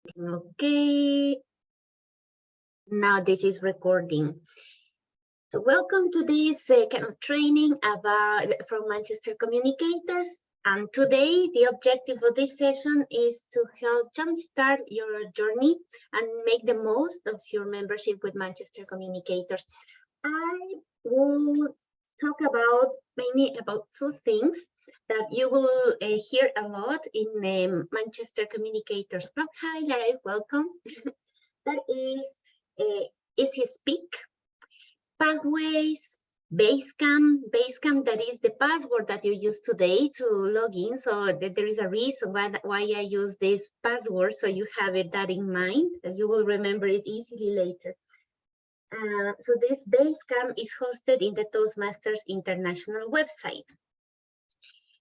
Okay, now this is recording. So welcome to this kind of training about from Manchester Communicators. And today the objective of this session is to help jumpstart your journey and make the most of your membership with Manchester Communicators. I will talk about mainly about two things that you will hear a lot in Manchester Communicators Club. Hi, Lara, welcome. That is Easy Speak, Pathways, Basecamp. Basecamp, that is the password that you use today to log in. So there is a reason why I use this password. So you have that in mind, and you will remember it easily later. So this Basecamp is hosted in the Toastmasters International website.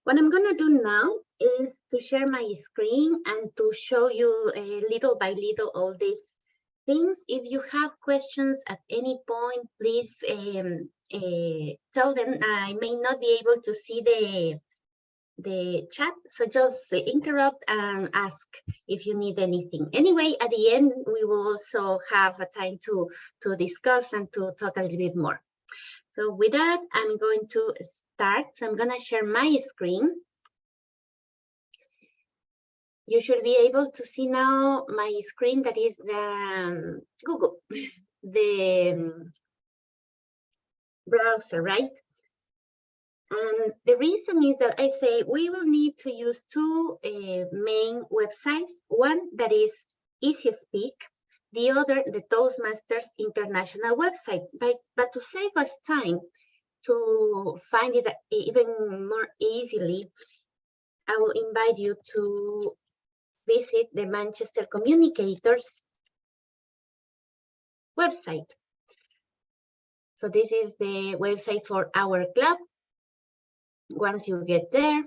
What I'm going to do now is to share my screen and to show you little by little all these things. If you have questions at any point, please tell them. I may not be able to see the chat, so just interrupt and ask if you need anything. Anyway, at the end, we will also have a time to discuss and to talk a little bit more. So with that, I'm going to start. So I'm going to share my screen. You should be able to see now my screen, that is the Google, the browser, right? And the reason is that I say we will need to use two main websites. One that is Easy Speak, the other the Toastmasters International website. But to save us time to find it even more easily, I will invite you to visit the Manchester Communicators website. So this is the website for our club. Once you get there,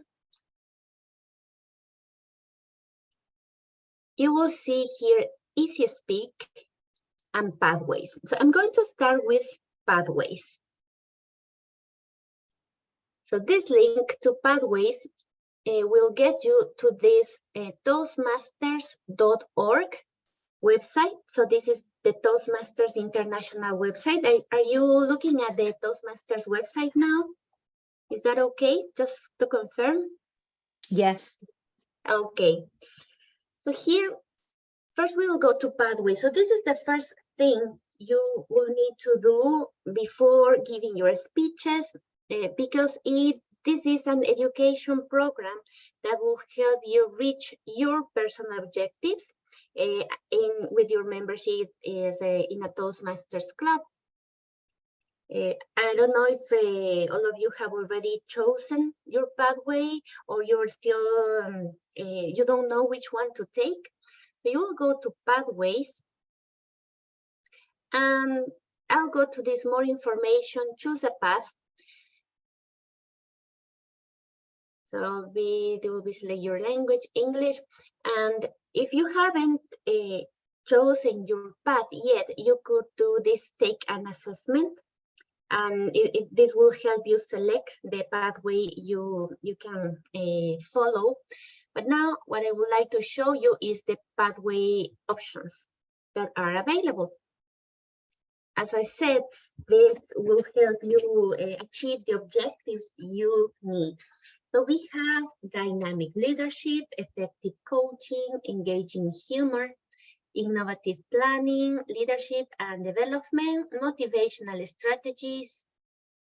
you will see here Easy Speak and Pathways. So I'm going to start with Pathways. So this link to Pathways will get you to this toastmasters.org website. So this is the Toastmasters International website. Are you looking at the Toastmasters website now? Is that okay? Just to confirm? Yes. Okay. So here, first we will go to Pathways. So this is the first thing you will need to do before giving your speeches, because this is an education program that will help you reach your personal objectives with your membership in a Toastmasters club. I don't know if all of you have already chosen your pathway, or you're still, you don't know which one to take. So you will go to Pathways, and I'll go to this more information, choose a path. So they will be select your language, English, and if you haven't chosen your path yet, you could do this take an assessment, and this will help you select the pathway you can follow. But now what I would like to show you is the pathway options that are available. As I said, this will help you achieve the objectives you need. So we have dynamic leadership, effective coaching, engaging humor, innovative planning, leadership and development, motivational strategies,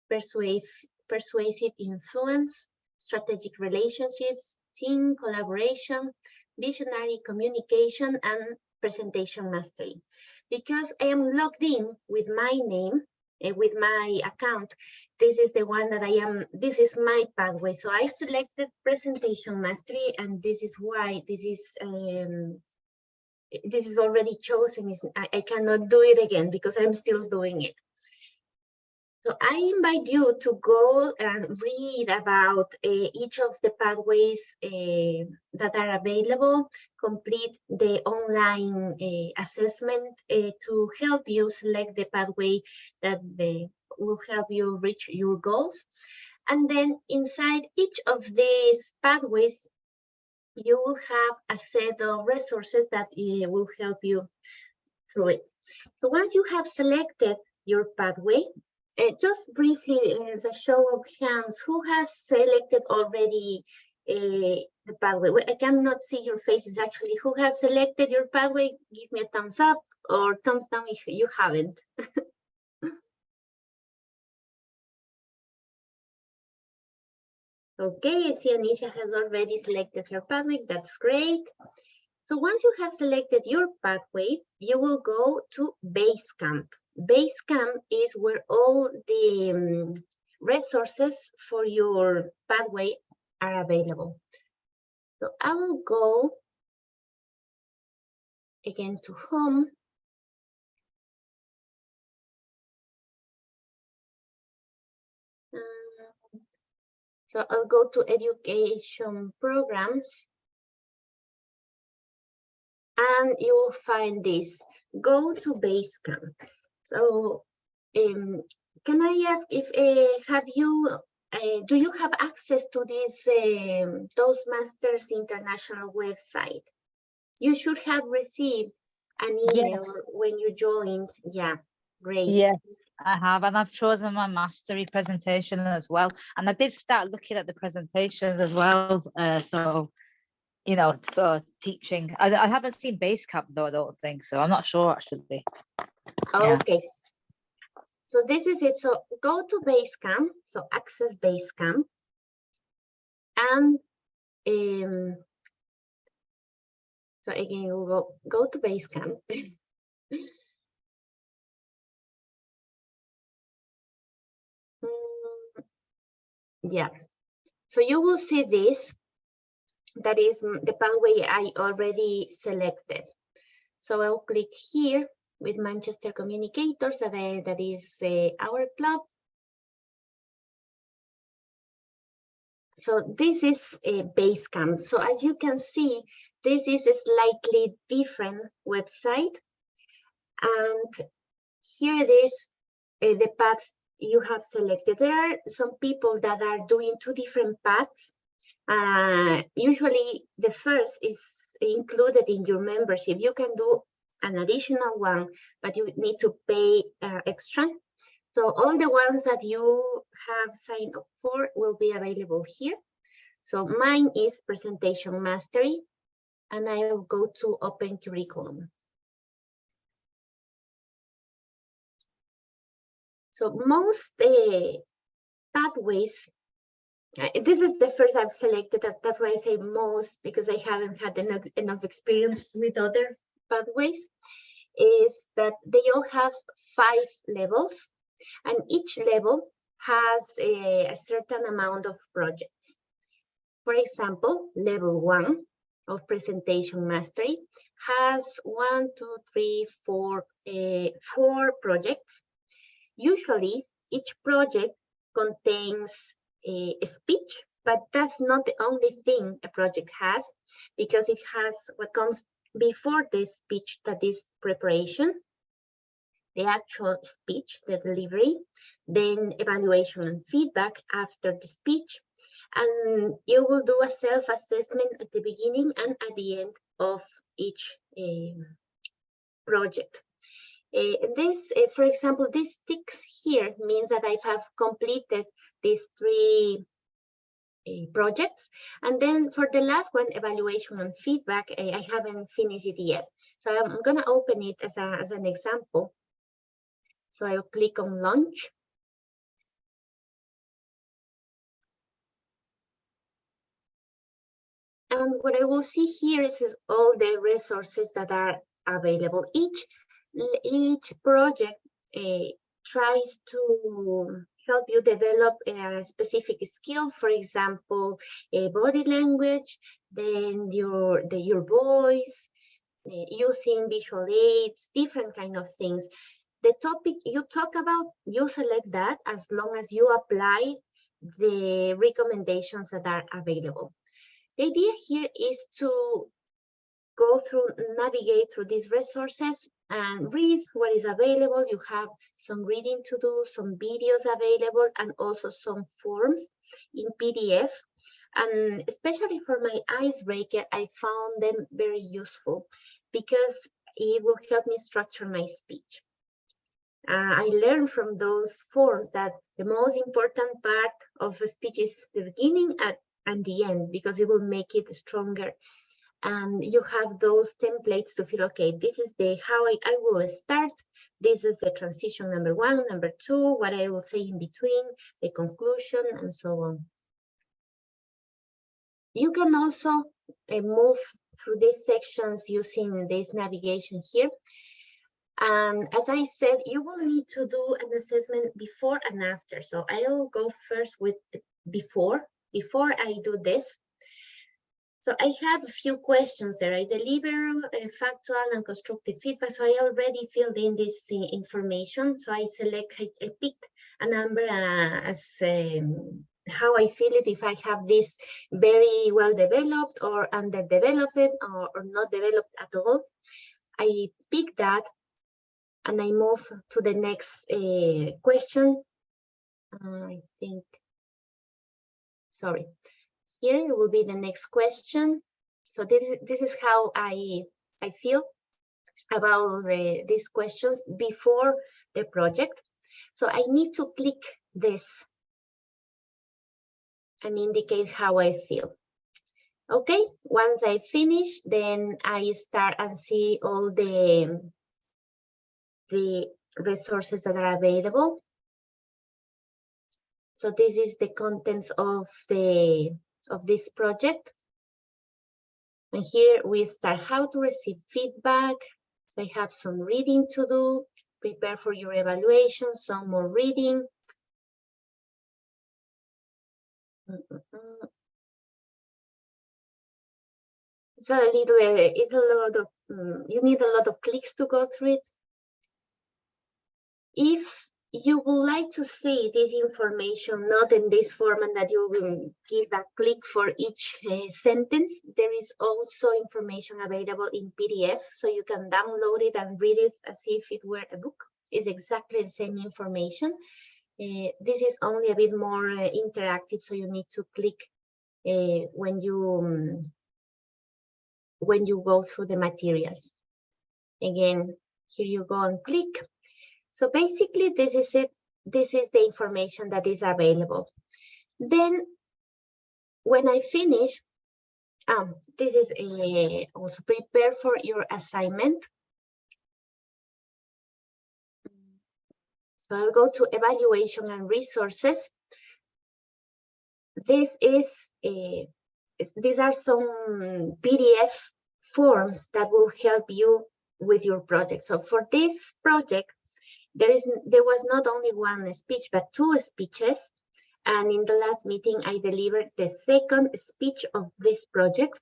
persuasive influence, strategic relationships, team collaboration, visionary communication, and presentation mastery. Because I am logged in with my name, with my account, this is the one that this is my pathway. So I selected presentation mastery, and this is why this is already chosen. I cannot do it again because I'm still doing it. So I invite you to go and read about each of the pathways that are available, complete the online assessment to help you select the pathway that will help you reach your goals. And then inside each of these pathways, you will have a set of resources that will help you through it. So once you have selected your pathway, just briefly as a show of hands, who has selected already the pathway? I cannot see your faces actually. Who has selected your pathway? Give me a thumbs up or thumbs down if you haven't. Okay, I see Anisha has already selected her pathway. That's great. So once you have selected your pathway, you will go to Basecamp. Basecamp is where all the resources for your pathway are available. So I will go again to home. So I'll go to education programs. And you will find this, go to Basecamp. So can I ask if do you have access to this Toastmasters International website? You should have received an email when you joined. Yeah, great. Yes, I have, and I've chosen my mastery presentation as well. And I did start looking at the presentations as well. So, you know, for teaching. I haven't seen Basecamp though, I don't think so. I'm not sure actually. Okay. Yeah. So this is it. So go to Basecamp, so access Basecamp, and so again, we'll go to Basecamp. Yeah, so you will see this, that is the pathway I already selected. So I'll click here with Manchester Communicators, that is our club. So this is a Basecamp. So as you can see, this is a slightly different website. And here it is, the paths you have selected. There are some people that are doing two different paths. Usually the first is included in your membership. You can do an additional one, but you need to pay extra. So all the ones that you have signed up for will be available here. So mine is Presentation Mastery, and I will go to Open Curriculum. So most pathways, this is the first I've selected. That's why I say most, because I haven't had enough experience with other pathways, is that they all have 5 levels, and each level has a certain amount of projects. For example, level 1 of Presentation Mastery has 4 projects. Usually, each project contains a speech, but that's not the only thing a project has, because it has what comes before the speech, that is preparation, the actual speech, the delivery, then evaluation and feedback after the speech, and you will do a self-assessment at the beginning and at the end of each project. For example, this ticks here means that I have completed these 3 projects. And then for the last one, evaluation and feedback, I haven't finished it yet. So I'm going to open it as an example. So I'll click on Launch. And what I will see here is all the resources that are available. Each project tries to help you develop a specific skill, for example, body language, then your voice, using visual aids, different kind of things. The topic you talk about, you select that as long as you apply the recommendations that are available. The idea here is to navigate through these resources and read what is available. You have some reading to do, some videos available, and also some forms in PDF. And especially for my icebreaker, I found them very useful because it will help me structure my speech. I learned from those forms that the most important part of a speech is the beginning and the end, because it will make it stronger. And you have those templates to feel, okay, this is the how I will start. This is the transition number 1, number 2, what I will say in between, the conclusion, and so on. You can also move through these sections using this navigation here. And as I said, you will need to do an assessment before and after. So I'll go first with before I do this. So I have a few questions there. I deliver factual and constructive feedback. So I already filled in this information. So I picked a number as how I feel it, if I have this very well developed or underdeveloped or not developed at all. I pick that and I move to the next question. I think, sorry. Here it will be the next question. So this is how I feel about these questions before the project. So I need to click this and indicate how I feel. Okay, once I finish, then I start and see all the resources that are available. So this is the contents of this project. And here we start how to receive feedback. So I have some reading to do, prepare for your evaluation, some more reading. So it's a lot of, you need a lot of clicks to go through it. If you would like to see this information, not in this format that you will give a click for each sentence, there is also information available in PDF, so you can download it and read it as if it were a book. It's exactly the same information. This is only a bit more interactive, so you need to click when you go through the materials. Again, here you go and click. So basically, this is it. This is the information that is available. Then, when I finish, this is also prepare for your assignment. So I'll go to evaluation and resources. These are some PDF forms that will help you with your project. So for this project, there was not only one speech, but 2 speeches. And in the last meeting, I delivered the second speech of this project.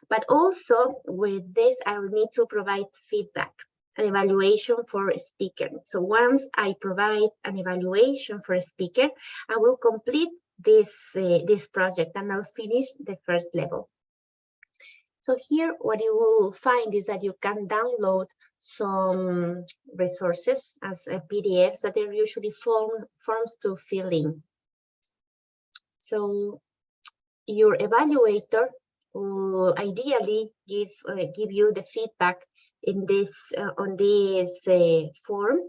But also with this, I will need to provide feedback, an evaluation for a speaker. So once I provide an evaluation for a speaker, I will complete this project and I'll finish the first level. So here, what you will find is that you can download some resources as PDFs that are usually forms to fill in. So your evaluator will ideally give you the feedback in this on this form,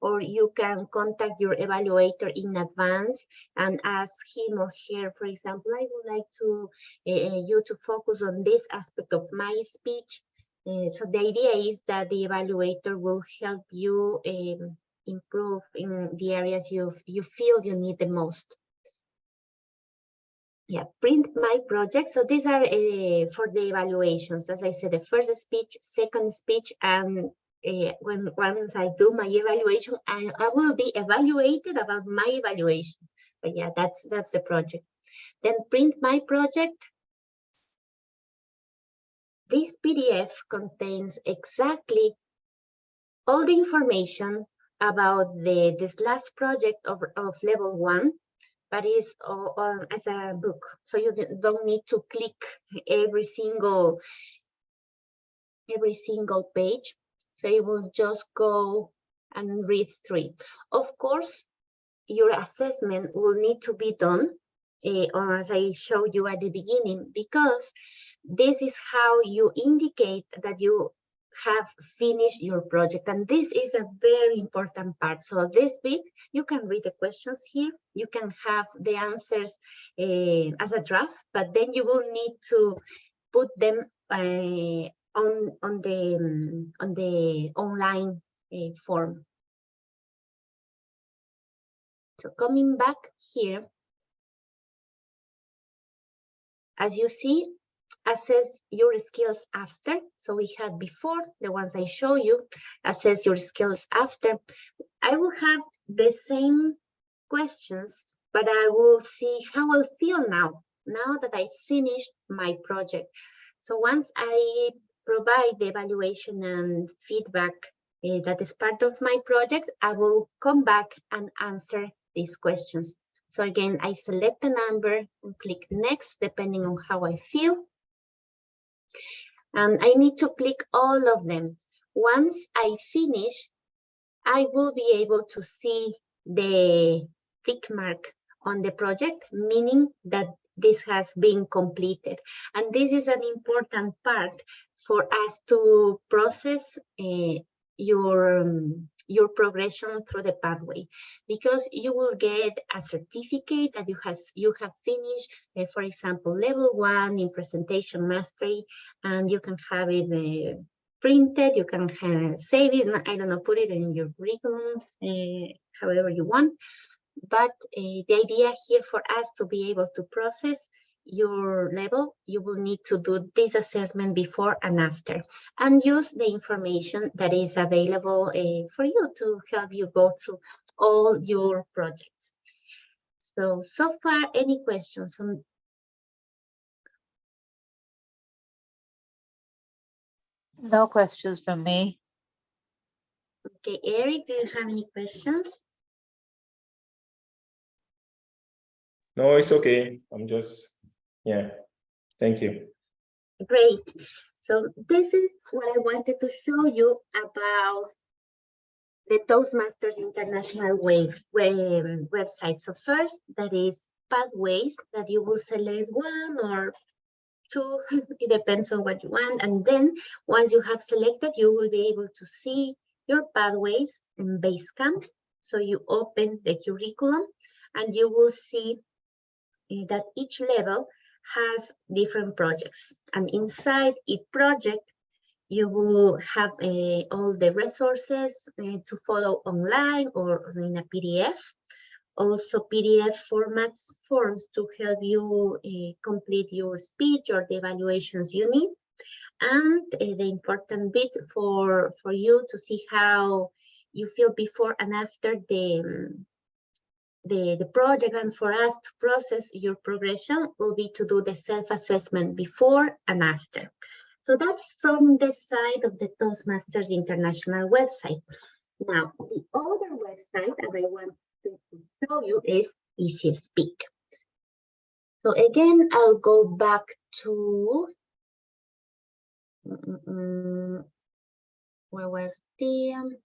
or you can contact your evaluator in advance and ask him or her, for example, I would like to you to focus on this aspect of my speech. So the idea is that the evaluator will help you improve in the areas you feel you need the most. Yeah, print my project. So these are for the evaluations. As I said, the first speech, second speech, and once I do my evaluation, I will be evaluated about my evaluation. But yeah, that's the project. Then print my project. This PDF contains exactly all the information about this last project of level 1, but it's as a book. So you don't need to click every single page. So you will just go and read through it. Of course, your assessment will need to be done or as I showed you at the beginning, because this is how you indicate that you have finished your project. And this is a very important part. So this bit, you can read the questions here. You can have the answers as a draft, but then you will need to put them on the online form. So coming back here, as you see, assess your skills after. So we had before, the ones I show you, assess your skills after. I will have the same questions, but I will see how I feel now that I finished my project. So once I provide the evaluation and feedback that is part of my project, I will come back and answer these questions. So again, I select a number and click next, depending on how I feel. And I need to click all of them. Once I finish, I will be able to see the tick mark on the project, meaning that this has been completed. And this is an important part for us to process your progression through the pathway, because you will get a certificate that you have finished, for example, level 1 in presentation mastery, and you can have it printed, you can save it, I don't know, put it in your curriculum, however you want. But the idea here for us to be able to process your level, you will need to do this assessment before and after, and use the information that is available for you to help you go through all your projects. So far, any questions on? No questions from me. Okay, Eric, do you have any questions? No, it's okay. I'm just, yeah, thank you. Great. So this is what I wanted to show you about the Toastmasters International website. So first, that is pathways, that you will select one or two, it depends on what you want. And then once you have selected, you will be able to see your pathways in Basecamp. So you open the curriculum and you will see that each level has different projects. And inside each project, you will have all the resources to follow online or in a PDF. Also PDF forms to help you complete your speech or the evaluations you need. And the important bit for you to see how you feel before and after the project, and for us to process your progression will be to do the self-assessment before and after. So that's from the side of the Toastmasters International website. Now, the other website that I want to show you is EasySpeak. So again, I'll go back to, where was the,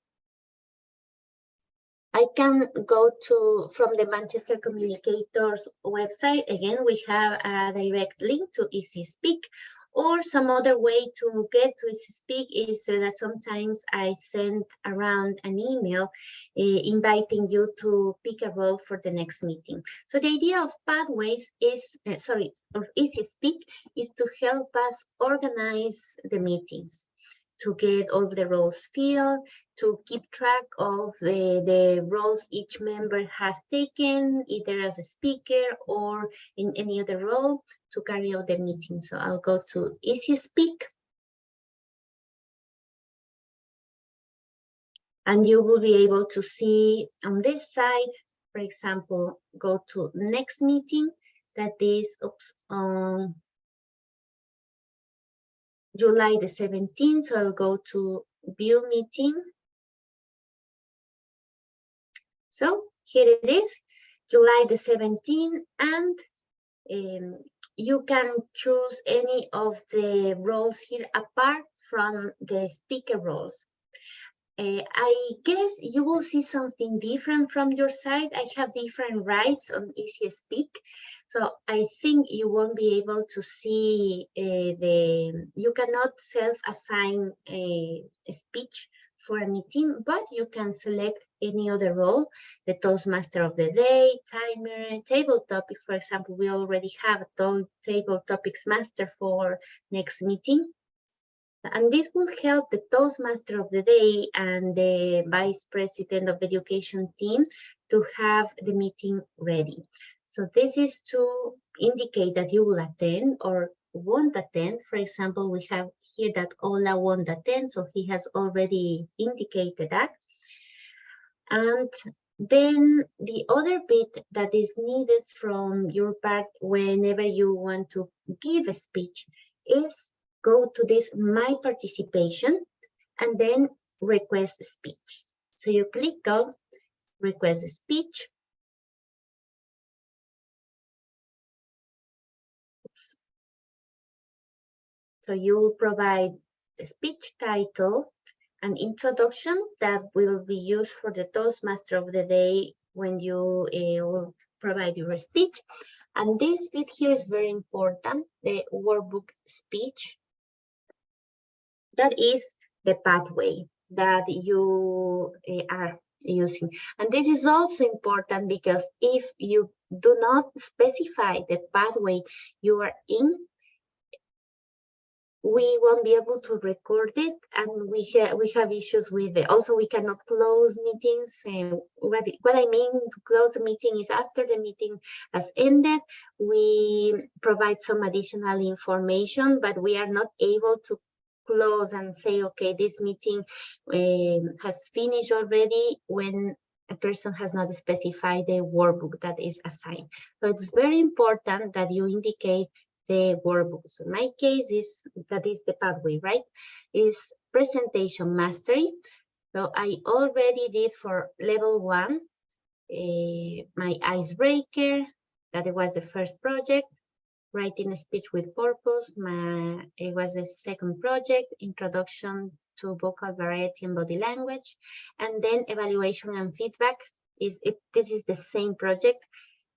I can go to, from the Manchester Communicators website, again, we have a direct link to EasySpeak, or some other way to get to EasySpeak is that sometimes I send around an email inviting you to pick a role for the next meeting. So the idea of Pathways is, of EasySpeak is to help us organize the meetings, to get all the roles filled, to keep track of the roles each member has taken, either as a speaker or in any other role, to carry out the meeting. So I'll go to EasySpeak. And you will be able to see on this side, for example, go to next meeting, that is on July the 17th. So I'll go to view meeting. So here it is, July the 17th, and you can choose any of the roles here apart from the speaker roles. I guess you will see something different from your side. I have different rights on Easy Speak. So I think you won't be able to see you cannot self-assign a speech for a meeting, but you can select any other role, the Toastmaster of the day, timer, table topics. For example, we already have a table topics master for next meeting. And this will help the Toastmaster of the day and the Vice President of the Education team to have the meeting ready. So this is to indicate that you will attend or won't attend. For example, we have here that Ola won't attend, so he has already indicated that. And then the other bit that is needed from your part whenever you want to give a speech is go to this My Participation and then Request Speech. So you click on Request Speech. So you will provide the speech title, an introduction that will be used for the Toastmaster of the day when you will provide your speech. And this bit here is very important, the workbook speech. That is the pathway that you are using. And this is also important because if you do not specify the pathway you are in, we won't be able to record it, and we have issues with it. Also, we cannot close meetings. What I mean to close the meeting is after the meeting has ended, we provide some additional information, but we are not able to close and say, okay, this meeting has finished already when a person has not specified the workbook that is assigned. So it's very important that you indicate the workbook. So in my case that is the pathway, right? Is presentation mastery. So I already did for level 1, my icebreaker, that was the first project. Writing a speech with purpose, it was the second project, introduction to vocal variety and body language. And then evaluation and feedback, this is the same project,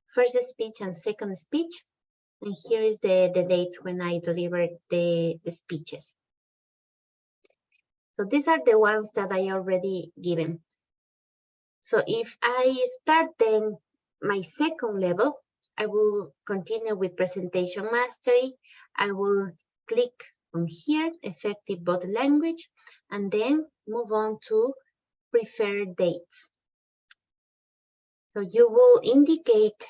first speech and second speech. And here is the dates when I delivered the speeches. So these are the ones that I already given. So if I start then my second level, I will continue with presentation mastery. I will click on here, effective body language, and then move on to preferred dates. So you will indicate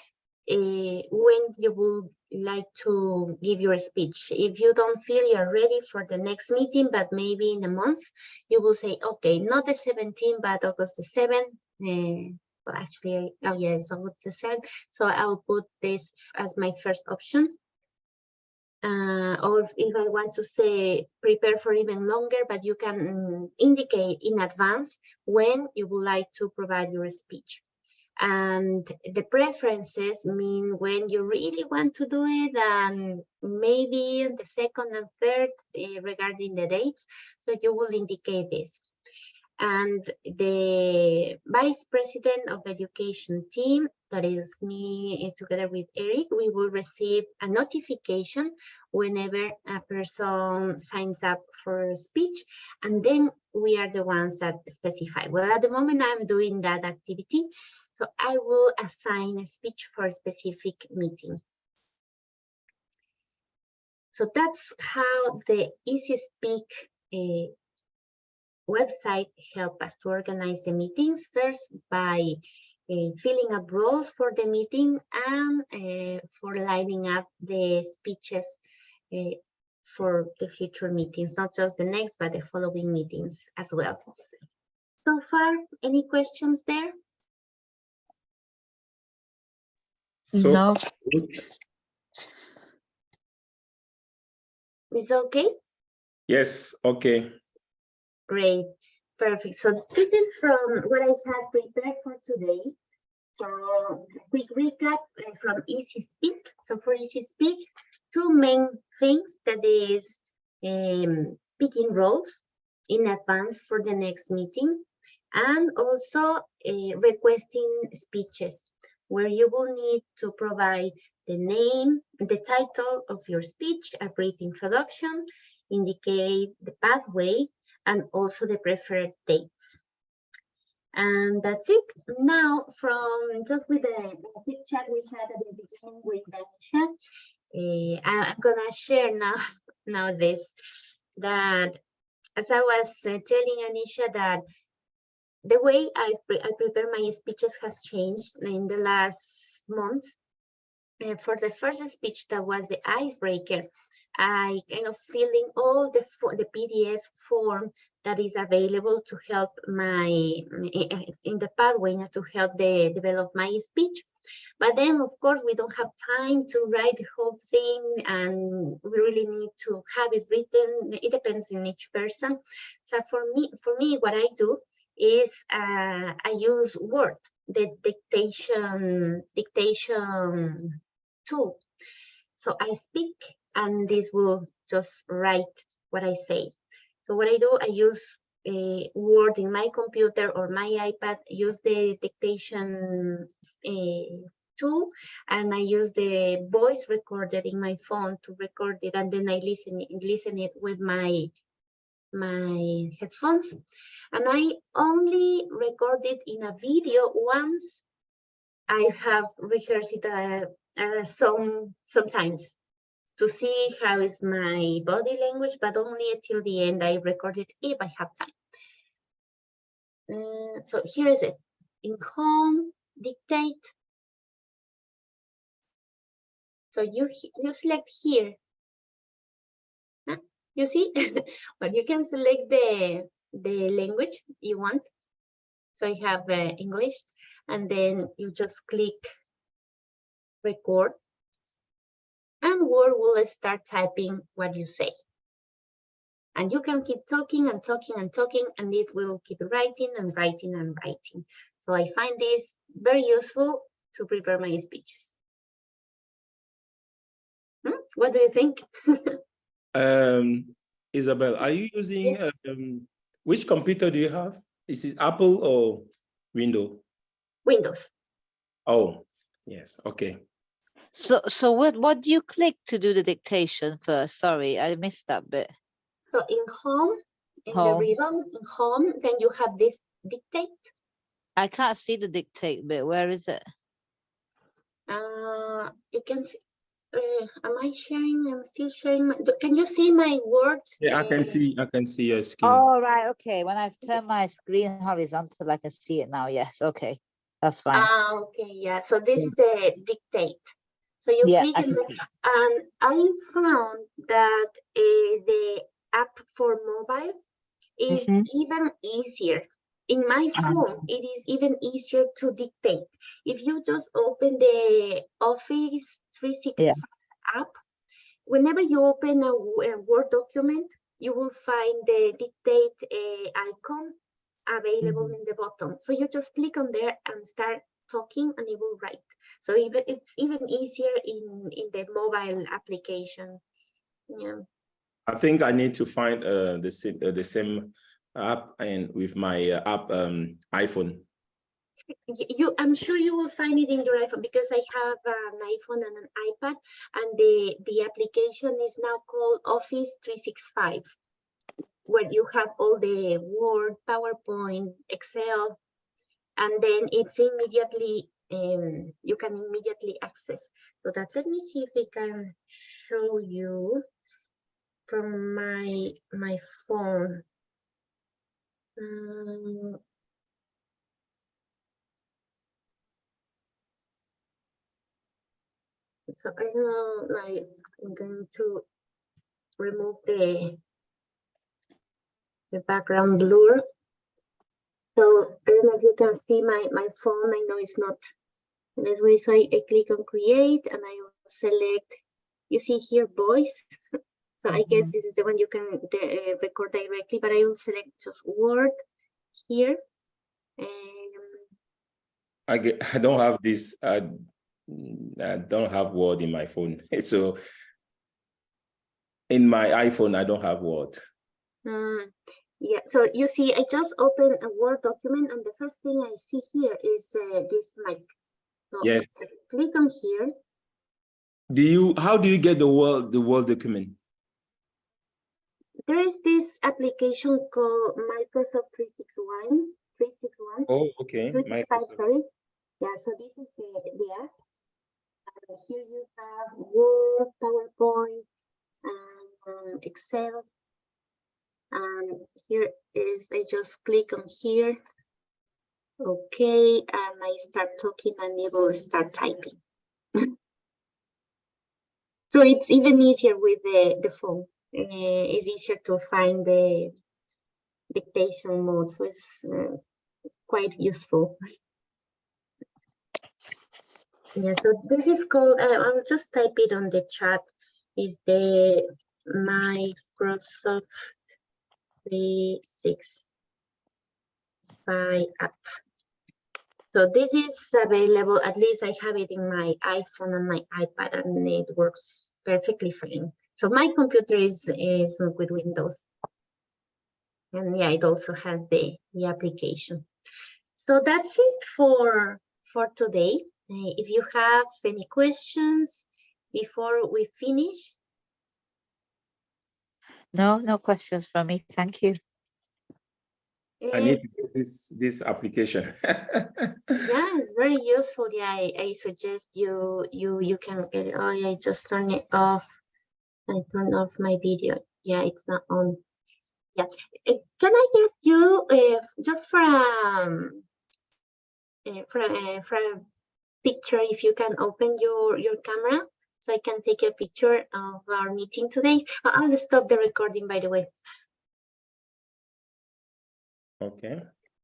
when you will like to give your speech. If you don't feel you're ready for the next meeting, but maybe in a month, you will say, okay, not the 17th, but August the 7th. Well, actually, oh yes, August the 7th. So I'll put this as my first option. Or if I want to say prepare for even longer, but you can indicate in advance when you would like to provide your speech. And the preferences mean when you really want to do it, and maybe the second and third regarding the dates. So you will indicate this. And the Vice President of Education team, that is me together with Eric, we will receive a notification whenever a person signs up for a speech, and then we are the ones that specify. Well, at the moment I'm doing that activity, so I will assign a speech for a specific meeting. So that's how the Easy Speak website help us to organize the meetings, first by filling up roles for the meeting and for lining up the speeches for the future meetings, not just the next, but the following meetings as well. So far, any questions there? So No. Is okay? Yes, okay. Great, perfect. So this is from what I had prepared for today. So quick recap from Easy Speak. So for Easy Speak, two main things, that is picking roles. in advance for the next meeting, and also requesting speeches where you will need to provide the name, the title of your speech, a brief introduction, indicate the pathway, and also the preferred dates. And that's it. Now, from just with the quick chat we had at the beginning with Anisha, I'm gonna share now this, that as I was telling Anisha, that the way I prepare my speeches has changed in the last months. For the first speech, that was the icebreaker, I kind of filling all the PDF form that is available to help in the pathway to help develop my speech. But then, of course, we don't have time to write the whole thing, and we really need to have it written. It depends on each person. So for me, what I do is I use Word, the dictation tool. So I speak, and this will just write what I say. So what I do, I use a Word in my computer or my iPad, use the dictation tool, and I use the voice recorder in my phone to record it, and then I listen it with my headphones. And I only record it in a video once I have rehearsed it sometimes to see how is my body language, but only until the end I record it if I have time. So here is it. In home, dictate. So you select here. Huh? You see? But you can select the language you want. So I have English, and then you just click record, and Word will start typing what you say. And you can keep talking and talking and talking, and it will keep writing and writing and writing. So I find this very useful to prepare my speeches. What do you think? Isabel, are you using, which computer do you have? Is it Apple or Windows? Windows. Oh, yes, okay. So what do you click to do the dictation first? Sorry, I missed that bit. So in home, the ribbon, in home, then you have this dictate. I can't see the dictate bit. Where is it? You can see. Am I sharing? I'm still sharing. Can you see my Word? Yeah, I can see your screen. Oh, right. Okay. When I turn my screen horizontal, I can see it now. Yes. Okay. That's fine. Okay. Yeah. So this is the dictate. So you click and I found that the app for mobile is even easier. In my phone, it is even easier to dictate. If you just open the Office 365 app, whenever you open a Word document, you will find the dictate icon available in the bottom. So you just click on there and start talking, and it will write. So it's even easier in the mobile application. Yeah. I think I need to find the same app and with my app iPhone. I'm sure you will find it in your iPhone, because I have an iPhone and an iPad, and the application is now called Office 365, where you have all the Word, PowerPoint, Excel, and then it's immediately you can immediately access. So that, let me see if we can show you from my phone. So I know I'm going to remove the background blur. So I don't know if you can see my phone. I know it's not the best way. So I click on create, and I will select, you see here, voice. So I guess this is the one you can record directly, but I will select just Word here. I don't have this. I don't have Word in my phone. So in my iPhone, I don't have Word. Yeah, so you see, I just opened a Word document, and the first thing I see here is this mic. So Yes. I click on here. How do you get the Word document? There is this application called Microsoft 361. Oh, okay. 365, sorry. Yeah, so this is the app. And here you have Word, PowerPoint, and Excel. And here is, I just click on here. Okay, and I start talking and it will start typing. So it's even easier with the phone. It's easier to find the dictation mode, so it's quite useful. Yeah, so this is called, I'll just type it on the chat, is the Microsoft 365 app. So this is available, at least I have it in my iPhone and my iPad, and it works perfectly fine. So my computer is with Windows. And yeah, it also has the application. So that's it for today. If you have any questions before we finish. No questions from me. Thank you. I need to get this application. Yeah, it's very useful. Yeah, I suggest you can get it. Oh, yeah, I just turn it off. I turn off my video. Yeah, it's not on. Yeah, can I ask you just for a picture, if you can open your camera so I can take a picture of our meeting today. I'll stop the recording, by the way. Okay.